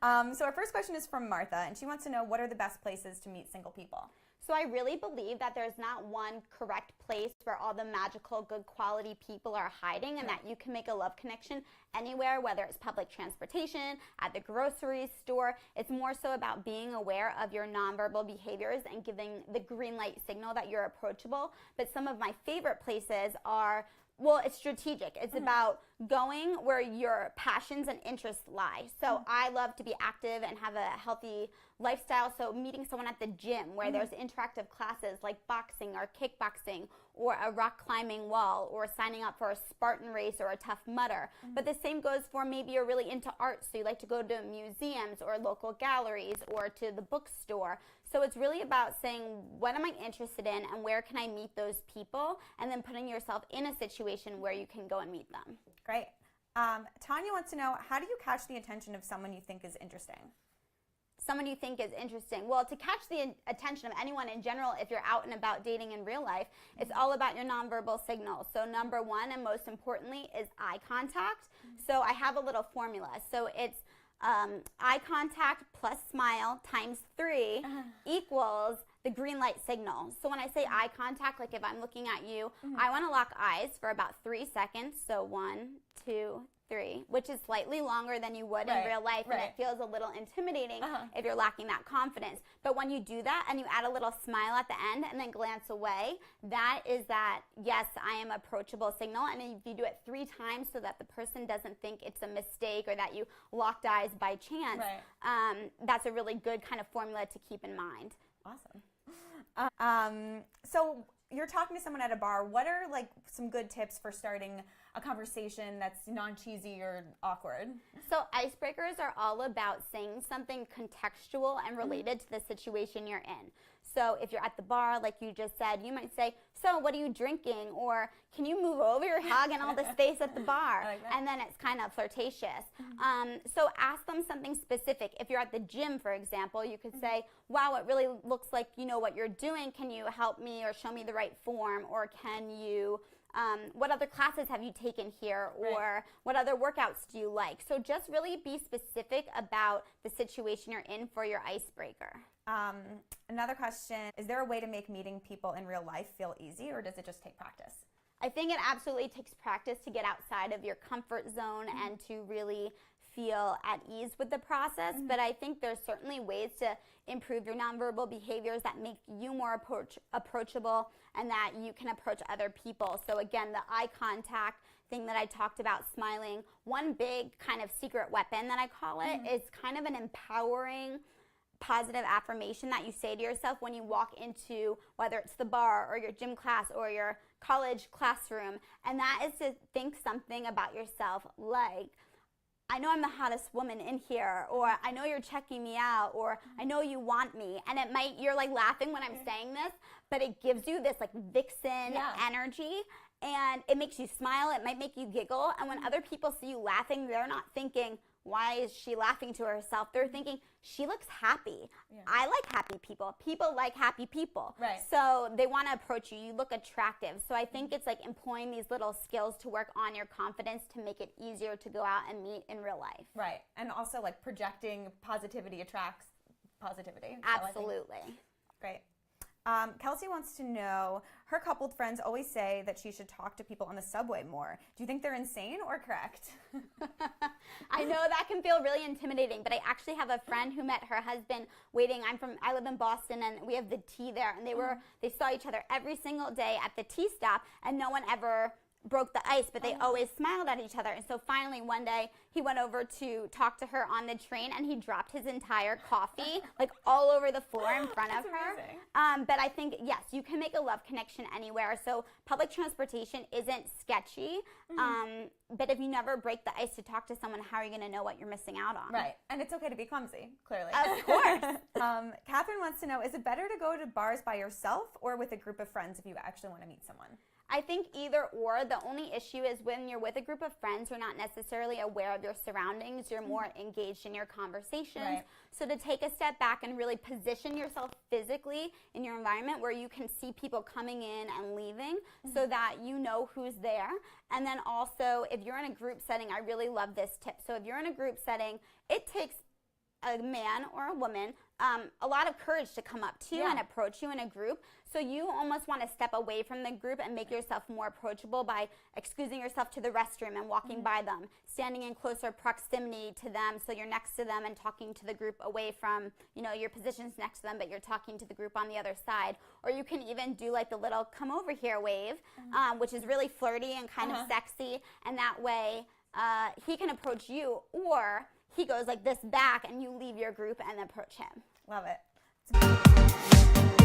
So our first question is from Martha, and she wants to know, what are the best places to meet single people? So I really believe that there's not one correct place where all the magical, good quality people are hiding, and that you can make a love connection anywhere, whether it's public transportation, at the grocery store. It's more so about being aware of your nonverbal behaviors and giving the green light signal that you're approachable. But some of my favorite places are, well, it's strategic. It's about going where your passions and interests lie. So I love to be active and have a healthy lifestyle. So meeting someone at the gym where there's interactive classes like boxing or kickboxing or a rock climbing wall or signing up for a Spartan race or a Tough Mudder. But the same goes for maybe you're really into art, so you like to go to museums or local galleries or to the bookstore. So it's really about saying, what am I interested in and where can I meet those people, and then putting yourself in a situation where you can go and meet them. Great. Tanya wants to know, how do you catch the attention of someone you think is interesting? Someone you think is interesting. Well, to catch the attention of anyone in general, if you're out and about dating in real life, it's all about your nonverbal signals. So number one, and most importantly, is eye contact. So I have a little formula. So it's eye contact plus smile times 3 equals the green light signal. So when I say eye contact, like if I'm looking at you, I want to lock eyes for about 3 seconds. So 1, 2, 3, which is slightly longer than you would in real life, and it feels a little intimidating if you're lacking that confidence. But when you do that and you add a little smile at the end and then glance away, that is that, yes, I am approachable signal. And if you do it 3 times so that the person doesn't think it's a mistake or that you locked eyes by chance, that's a really good kind of formula to keep in mind. Awesome. So you're talking to someone at a bar. What are like some good tips for starting a conversation that's non-cheesy or awkward? So icebreakers are all about saying something contextual and related to the situation you're in. So if you're at the bar, like you just said, you might say, so what are you drinking? Or can you move over? You're hogging all the space at the bar. Like that. And then it's kind of flirtatious. So ask them something specific. If you're at the gym, for example, you could say, wow, it really looks like you know what you're doing. Can you help me or show me the right form? Or can you... what other classes have you taken here, or what other workouts do you like? So just really be specific about the situation you're in for your icebreaker. Another question, is there a way to make meeting people in real life feel easy, or does it just take practice? I think it absolutely takes practice to get outside of your comfort zone and to really feel at ease with the process, but I think there's certainly ways to improve your nonverbal behaviors that make you more approachable and that you can approach other people. So again, the eye contact thing that I talked about, smiling, one big kind of secret weapon that I call it is kind of an empowering positive affirmation that you say to yourself when you walk into, whether it's the bar or your gym class or your college classroom, and that is to think something about yourself like, I know I'm the hottest woman in here, or I know you're checking me out, or I know you want me. And it might, you're like laughing when I'm saying this, but it gives you this like vixen energy, and it makes you smile, it might make you giggle. And when other people see you laughing, they're not thinking, why is she laughing to herself? They're thinking, she looks happy. I like happy people. People like happy people. So they want to approach you. You look attractive. So I think it's like employing these little skills to work on your confidence to make it easier to go out and meet in real life. Right. And also like projecting positivity attracts positivity. Absolutely. Great. Kelsey wants to know, her coupled friends always say that she should talk to people on the subway more. Do you think they're insane or correct? I know that can feel really intimidating, but I actually have a friend who met her husband waiting. I live in Boston, and we have the T there, and they saw each other every single day at the T stop, and no one ever broke the ice, but they always smiled at each other. And so finally one day he went over to talk to her on the train, and he dropped his entire coffee like all over the floor in front of her. But I think, yes, you can make a love connection anywhere. So public transportation isn't sketchy, but if you never break the ice to talk to someone, how are you going to know what you're missing out on? Right. And it's okay to be clumsy, clearly. Of course. Catherine wants to know, is it better to go to bars by yourself or with a group of friends if you actually want to meet someone? I think either or. The only issue is when you're with a group of friends, you're not necessarily aware of your surroundings. You're more engaged in your conversations. So to take a step back and really position yourself physically in your environment where you can see people coming in and leaving so that you know who's there. And then also, if you're in a group setting, I really love this tip. So if you're in a group setting, it takes a man or a woman a lot of courage to come up to you and approach you in a group. So you almost want to step away from the group and make yourself more approachable by excusing yourself to the restroom and walking by them, standing in closer proximity to them so you're next to them and talking to the group away from, you know, your position's next to them, but you're talking to the group on the other side. Or you can even do like the little come over here wave, which is really flirty and kind of sexy, and that way he can approach you, or he goes like this back and you leave your group and approach him. Love it.